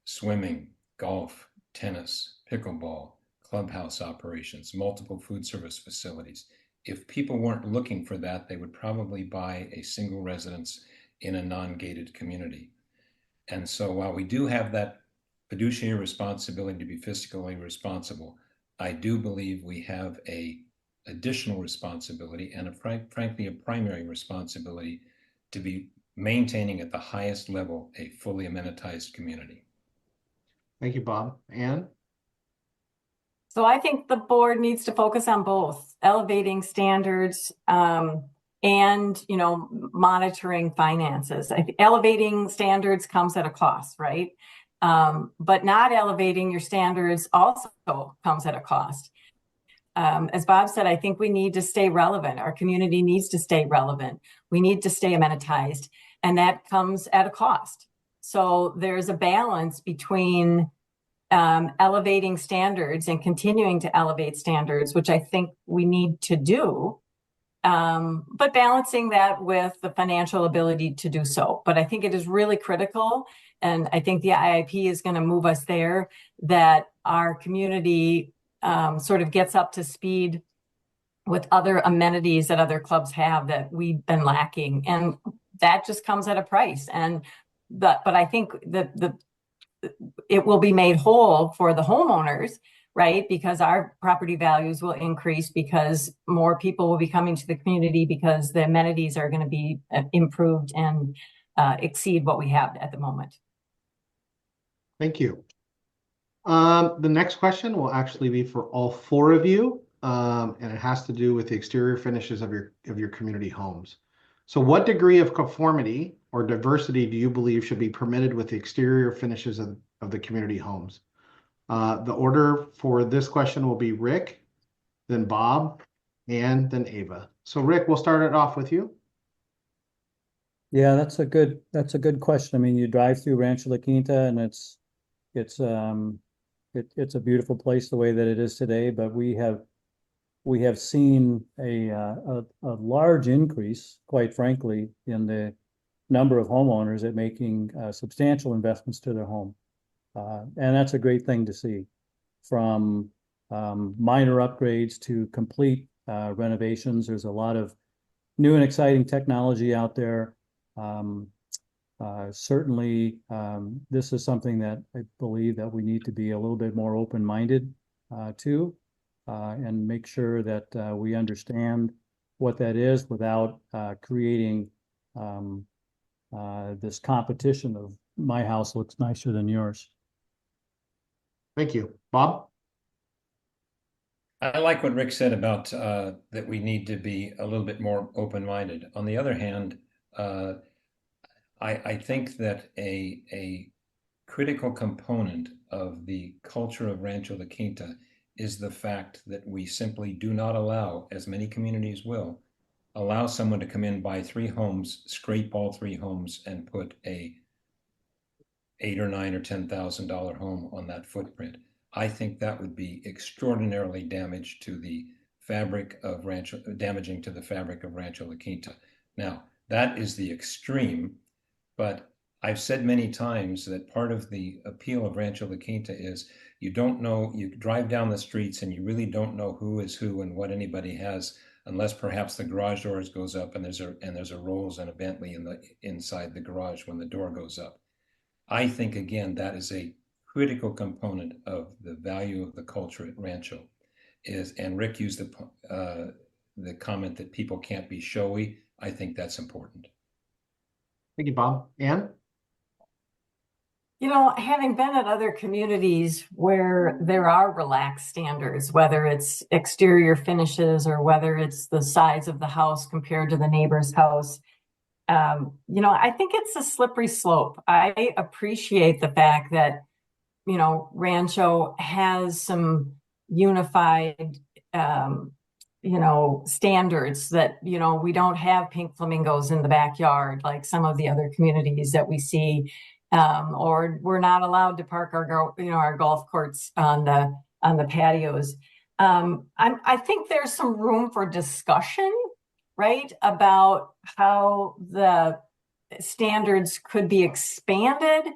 swimming, golf, tennis, pickleball, clubhouse operations, multiple food service facilities. If people weren't looking for that, they would probably buy a single residence in a non-gated community. And so while we do have that fiduciary responsibility to be fiscally responsible, I do believe we have a additional responsibility and frankly, a primary responsibility to be maintaining at the highest level a fully amenitized community. Thank you, Bob. Ann? So I think the board needs to focus on both elevating standards, and, monitoring finances. I think elevating standards comes at a cost, right? But not elevating your standards also comes at a cost. As Bob said, I think we need to stay relevant. Our community needs to stay relevant. We need to stay amenitized, and that comes at a cost. So there's a balance between elevating standards and continuing to elevate standards, which I think we need to do, but balancing that with the financial ability to do so. But I think it is really critical, and I think the IIP is going to move us there, that our community sort of gets up to speed with other amenities that other clubs have that we've been lacking, and that just comes at a price. But I think it will be made whole for the homeowners, right? Because our property values will increase because more people will be coming to the community because the amenities are going to be improved and exceed what we have at the moment. Thank you. The next question will actually be for all four of you, and it has to do with the exterior finishes of your community homes. So what degree of conformity or diversity do you believe should be permitted with the exterior finishes of the community homes? The order for this question will be Rick, then Bob, and then Ava. So Rick, we'll start it off with you. Yeah, that's a good question. I mean, you drive through Rancho La Quinta and it's a beautiful place the way that it is today, but we have seen a large increase, quite frankly, in the number of homeowners at making substantial investments to their home. And that's a great thing to see, from minor upgrades to complete renovations. There's a lot of new and exciting technology out there. Certainly, this is something that I believe that we need to be a little bit more open-minded to, and make sure that we understand what that is without creating this competition of my house looks nicer than yours. Thank you. Bob? I like what Rick said about that we need to be a little bit more open-minded. On the other hand, I think that a critical component of the culture of Rancho La Quinta is the fact that we simply do not allow, as many communities will, allow someone to come in, buy 3 homes, scrape all 3 homes, and put a $8,000 or $9,000 or $10,000 home on that footprint. I think that would be extraordinarily damaging to the fabric of Rancho La Quinta. Now, that is the extreme, but I've said many times that part of the appeal of Rancho La Quinta is you don't know, you drive down the streets and you really don't know who is who and what anybody has, unless perhaps the garage doors goes up and there's a Rolls and a Bentley inside the garage when the door goes up. I think, again, that is a critical component of the value of the culture at Rancho. And Rick used the comment that people can't be showy. I think that's important. Thank you, Bob. Ann? Having been at other communities where there are relaxed standards, whether it's exterior finishes or whether it's the size of the house compared to the neighbor's house, I think it's a slippery slope. I appreciate the fact that, Rancho has some unified, standards that, we don't have pink flamingos in the backyard like some of the other communities that we see. Or we're not allowed to park our golf courts on the patios. I think there's some room for discussion, right, about how the standards could be expanded,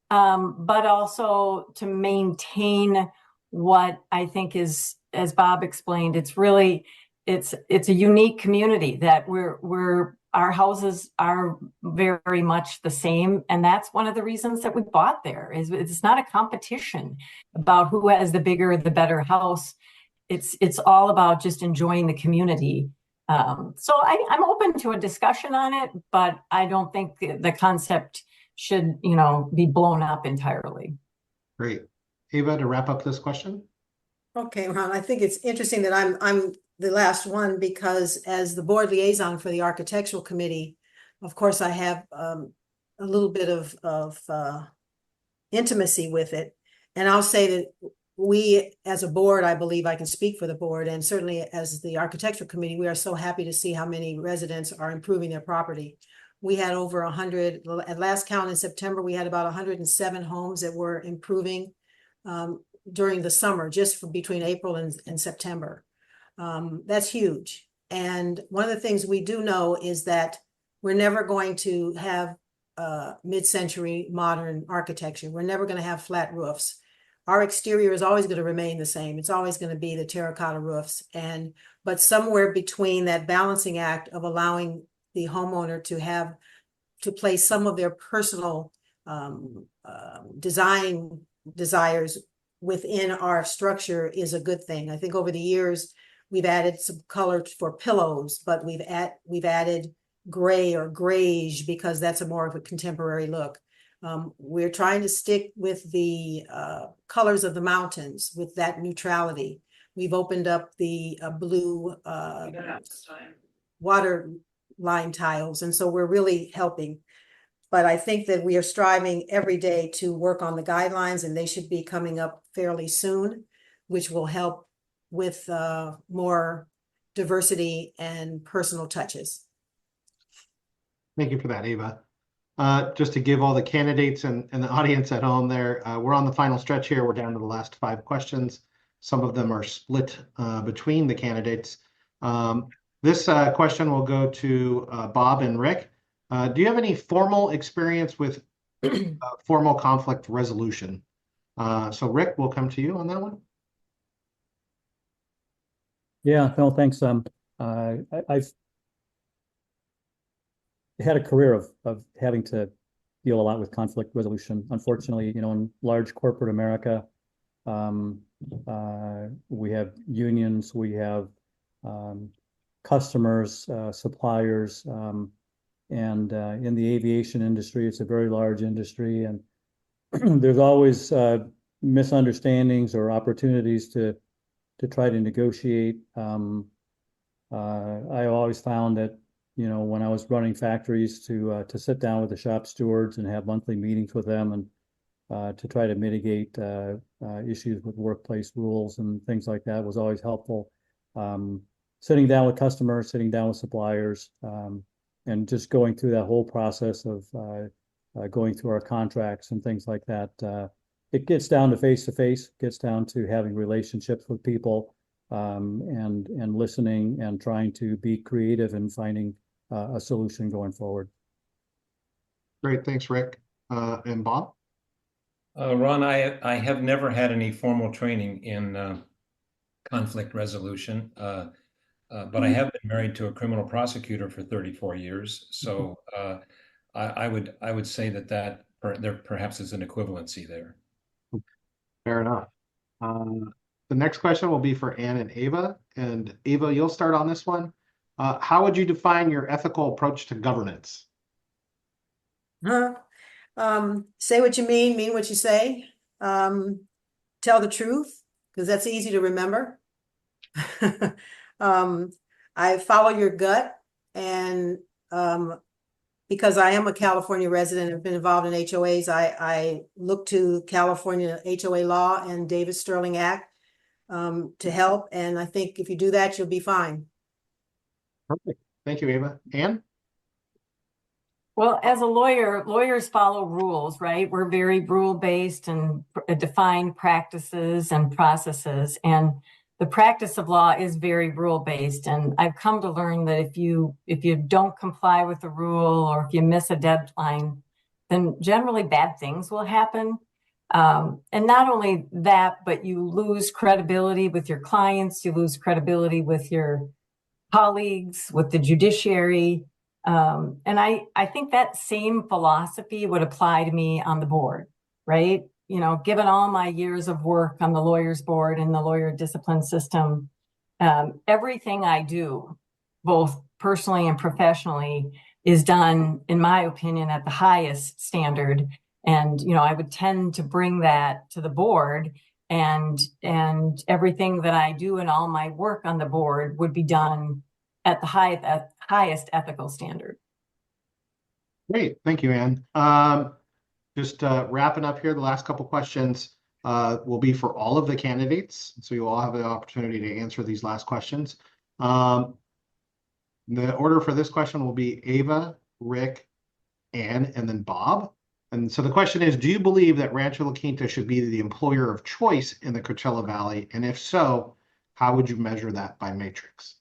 but also to maintain what I think is, as Bob explained, it's a unique community that our houses are very much the same. And that's one of the reasons that we bought there. Is it's not a competition about who has the bigger, the better house. it's all about just enjoying the community. So I'm open to a discussion on it, but I don't think the concept should, be blown up entirely. Great. Ava, to wrap up this question? Okay, Ron, I think it's interesting that I'm the last one because as the board liaison for the architectural committee, of course, I have a little bit of intimacy with it. And I'll say that we, as a board, I believe I can speak for the board, and certainly as the architectural committee, we are so happy to see how many residents are improving their property. We had over 100, at last count in September, we had about 107 homes that were improving during the summer, just for between April and September. That's huge. And one of the things we do know is that we're never going to have mid-century modern architecture. We're never going to have flat roofs. Our exterior is always going to remain the same. It's always going to be the terracotta roofs. But somewhere between that balancing act of allowing the homeowner to place some of their personal design desires within our structure is a good thing. I think over the years, we've added some color for pillows, but we've added gray or grayish because that's a more of a contemporary look. We're trying to stick with the colors of the mountains with that neutrality. We've opened up the blue water line tiles, and so we're really helping. But I think that we are striving every day to work on the guidelines, and they should be coming up fairly soon, which will help with more diversity and personal touches. Thank you for that, Ava. Just to give all the candidates and the audience at home there, we're on the final stretch here. We're down to the last 5 questions. Some of them are split between the candidates. This question will go to Bob and Rick. Do you have any formal experience with formal conflict resolution? So Rick, we'll come to you on that one. Yeah, no, thanks. I've had a career of having to deal a lot with conflict resolution. Unfortunately, in large corporate America, we have unions, we have customers, suppliers, and in the aviation industry, it's a very large industry, and there's always misunderstandings or opportunities to try to negotiate. I always found that when I was running factories to sit down with the shop stewards and have monthly meetings with them and to try to mitigate issues with workplace rules and things like that was always helpful. Sitting down with customers, sitting down with suppliers, and just going through that whole process of going through our contracts and things like that. It gets down to face-to-face, gets down to having relationships with people, and listening and trying to be creative and finding a solution going forward. Great, thanks, Rick. And Bob? Ron, I have never had any formal training in conflict resolution, but I have been married to a criminal prosecutor for 34 years. So I would say that there perhaps is an equivalency there. Fair enough. The next question will be for Ann and Ava. And Ava, you'll start on this one. How would you define your ethical approach to governance? Say what you mean what you say. Tell the truth, because that's easy to remember. I follow your gut, and because I am a California resident, I've been involved in HOAs, I look to California HOA law and Davis Sterling Act to help, and I think if you do that, you'll be fine. Perfect. Thank you, Ava. Ann? Well, as a lawyer, lawyers follow rules, right? We're very rule-based and define practices and processes. And the practice of law is very rule-based. And I've come to learn that if you don't comply with the rule or if you miss a deadline, then generally bad things will happen. And not only that, but you lose credibility with your clients, you lose credibility with your colleagues, with the judiciary. And I think that same philosophy would apply to me on the board, right? given all my years of work on the lawyers board and the lawyer discipline system, everything I do, both personally and professionally, is done, in my opinion, at the highest standard. And, I would tend to bring that to the board, and everything that I do and all my work on the board would be done at the highest ethical standard. Great, thank you, Ann. Just wrapping up here, the last couple questions will be for all of the candidates, so you all have the opportunity to answer these last questions. The order for this question will be Ava, Rick, Ann, and then Bob. And so the question is, do you believe that Rancho La Quinta should be the employer of choice in the Coachella Valley? And if so, how would you measure that by matrix?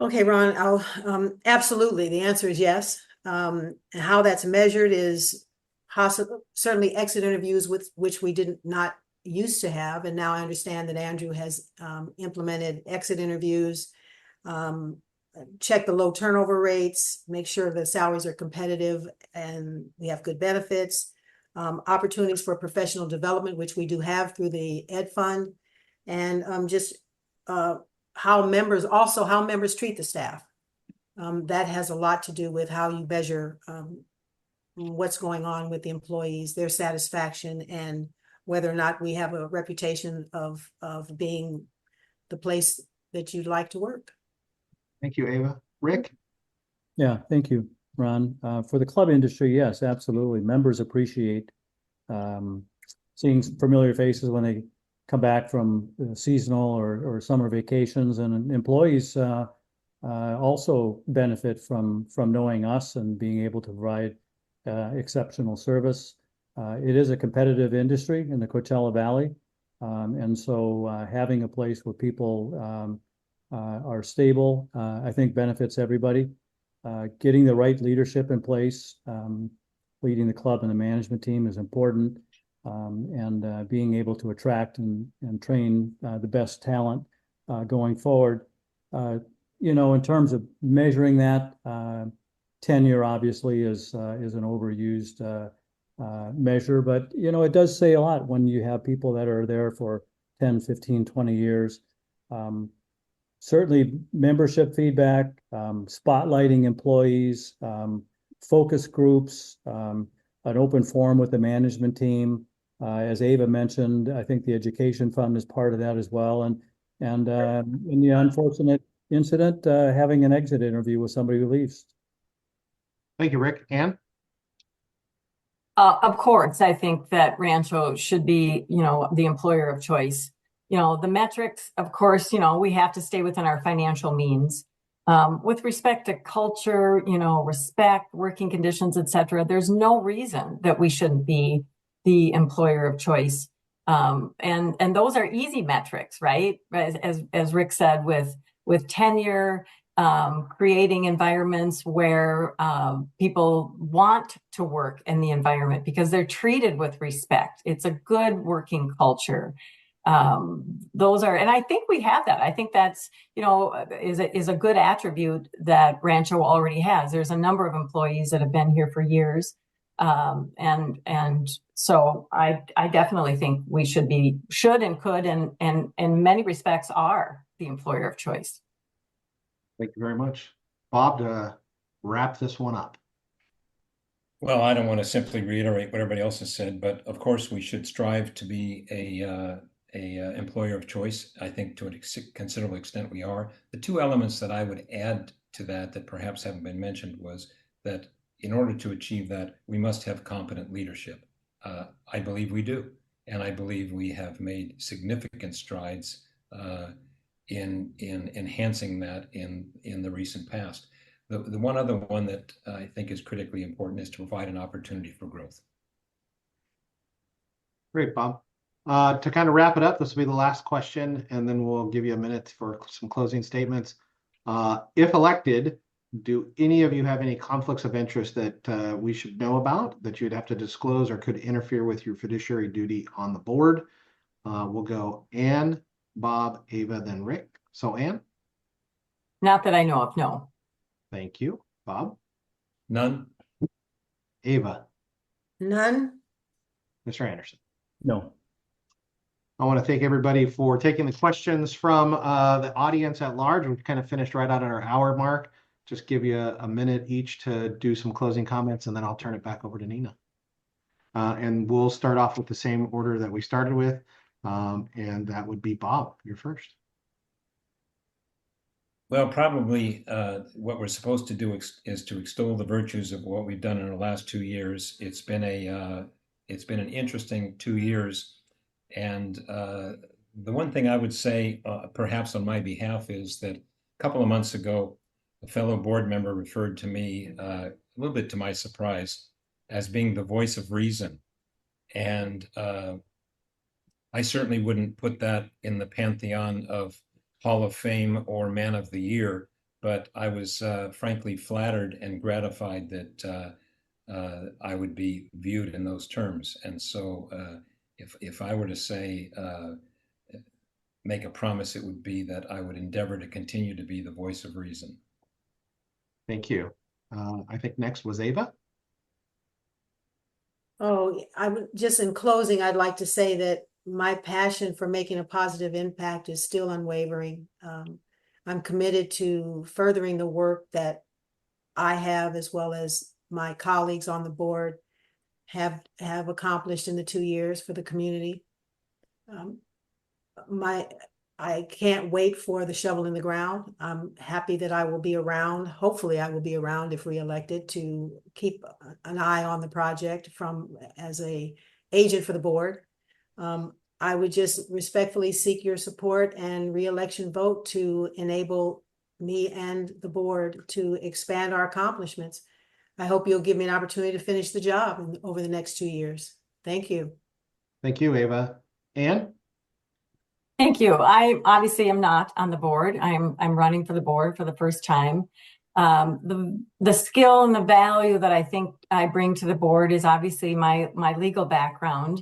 Okay, Ron, absolutely. The answer is yes. And how that's measured is possible, certainly exit interviews with which we not used to have. And now I understand that Andrew has implemented exit interviews, check the low turnover rates, make sure the salaries are competitive and we have good benefits, opportunities for professional development, which we do have through the Ed Fund, and how members treat the staff. That has a lot to do with how you measure what's going on with the employees, their satisfaction, and whether or not we have a reputation of being the place that you'd like to work. Thank you, Ava. Rick? Yeah, thank you, Ron. For the club industry, yes, absolutely. Members appreciate seeing familiar faces when they come back from seasonal or summer vacations, and employees also benefit from knowing us and being able to provide exceptional service. It is a competitive industry in the Coachella Valley, and so having a place where people are stable, I think benefits everybody. Getting the right leadership in place, leading the club and the management team is important, and being able to attract and train the best talent going forward. In terms of measuring that, tenure obviously is an overused measure, but it does say a lot when you have people that are there for 10, 15, 20 years. Certainly membership feedback, spotlighting employees, focus groups, an open forum with the management team. As Ava mentioned, I think the education fund is part of that as well. And in the unfortunate incident, having an exit interview with somebody who leaves. Thank you, Rick. Ann? Of course, I think that Rancho should be, the employer of choice. The metrics, of course, we have to stay within our financial means. With respect to culture, respect, working conditions, et cetera, there's no reason that we shouldn't be the employer of choice. And those are easy metrics, right? As Rick said, with tenure, creating environments where people want to work in the environment because they're treated with respect. It's a good working culture. Those are, and I think we have that. I think that's, is a good attribute that Rancho already has. There's a number of employees that have been here for years. And so I definitely think we should and could, and in many respects are the employer of choice. Thank you very much. Bob, to wrap this one up. Well, I don't want to simply reiterate what everybody else has said, but of course we should strive to be a employer of choice. I think to a considerable extent we are. The two elements that I would add to that perhaps haven't been mentioned was that in order to achieve that, we must have competent leadership. I believe we do, and I believe we have made significant strides in enhancing that in the recent past. The one other one that I think is critically important is to provide an opportunity for growth. Great, Bob. To kind of wrap it up, this will be the last question, and then we'll give you a minute for some closing statements. If elected, do any of you have any conflicts of interest that we should know about that you'd have to disclose or could interfere with your fiduciary duty on the board? We'll go Ann, Bob, Ava, then Rick. So Ann? Not that I know of, no. Thank you. Bob? None? Ava? None. Mr. Anderson? No. I want to thank everybody for taking the questions from the audience at large. We've kind of finished right out at our hour mark. Just give you a minute each to do some closing comments, and then I'll turn it back over to Nina. And we'll start off with the same order that we started with, and that would be Bob, you're first. Well, probably what we're supposed to do is to extol the virtues of what we've done in the last 2 years. It's been an interesting 2 years, and the one thing I would say, perhaps on my behalf, is that a couple of months ago, a fellow board member referred to me, a little bit to my surprise, as being the voice of reason, and I certainly wouldn't put that in the pantheon of Hall of Fame or Man of the Year, but I was frankly flattered and gratified that I would be viewed in those terms. And so if I were to say, make a promise, it would be that I would endeavor to continue to be the voice of reason. Thank you. I think next was Ava. Oh, I would just in closing, I'd like to say that my passion for making a positive impact is still unwavering. I'm committed to furthering the work that I have, as well as my colleagues on the board have accomplished in the 2 years for the community. I can't wait for the shovel in the ground. I'm happy that I will be around. Hopefully I will be around if reelected to keep an eye on the project as a agent for the board. I would just respectfully seek your support and reelection vote to enable me and the board to expand our accomplishments. I hope you'll give me an opportunity to finish the job over the next 2 years. Thank you. Thank you, Ava. Ann? Thank you. I obviously am not on the board. I'm running for the board for the first time. The skill and the value that I think I bring to the board is obviously my legal background.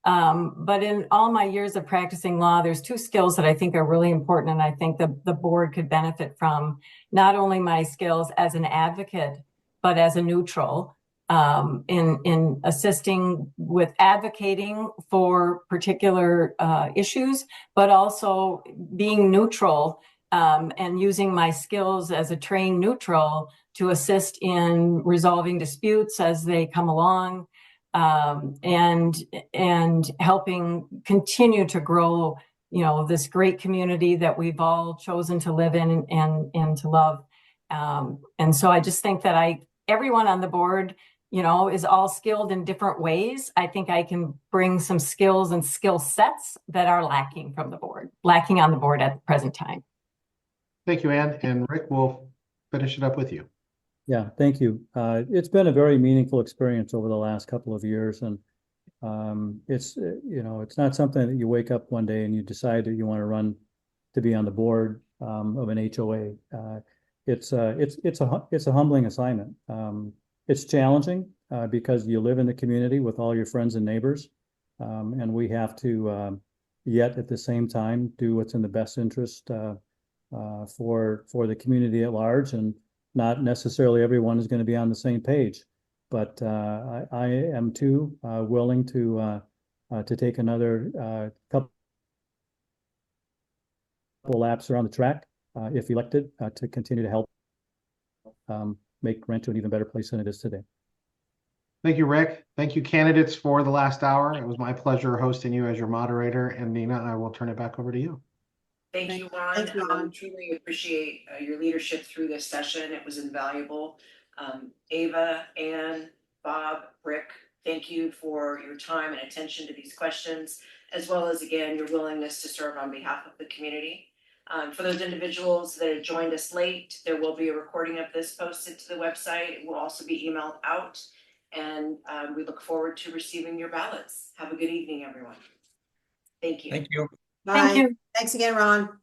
But in all my years of practicing law, there's 2 skills that I think are really important, and I think the board could benefit from. Not only my skills as an advocate, but as a neutral, in assisting with advocating for particular issues, but also being neutral and using my skills as a trained neutral to assist in resolving disputes as they come along, and helping continue to grow, this great community that we've all chosen to live in and to love. And so I just think that everyone on the board, is all skilled in different ways. I think I can bring some skills and skill sets that are lacking on the board at the present time. Thank you, Ann. And Rick, we'll finish it up with you. Yeah, thank you. It's been a very meaningful experience over the last couple of years, and it's not something that you wake up one day and you decide that you want to run to be on the board of an HOA. It's a humbling assignment. It's challenging because you live in the community with all your friends and neighbors, and we have to yet at the same time do what's in the best interest for the community at large. And not necessarily everyone is going to be on the same page, but I am too willing to take another couple laps around the track if elected to continue to help make Rancho an even better place than it is today. Thank you, Rick. Thank you, candidates, for the last hour. It was my pleasure hosting you as your moderator. And Nina, I will turn it back over to you. Thank you, Ron. Thank you, Ron. Truly appreciate your leadership through this session. It was invaluable. Ava, Ann, Bob, Rick, thank you for your time and attention to these questions, as well as, again, your willingness to serve on behalf of the community. For those individuals that have joined us late, there will be a recording of this posted to the website. It will also be emailed out, and we look forward to receiving your ballots. Have a good evening, everyone. Thank you. Thank you. Bye. Thank you. Thanks again, Ron.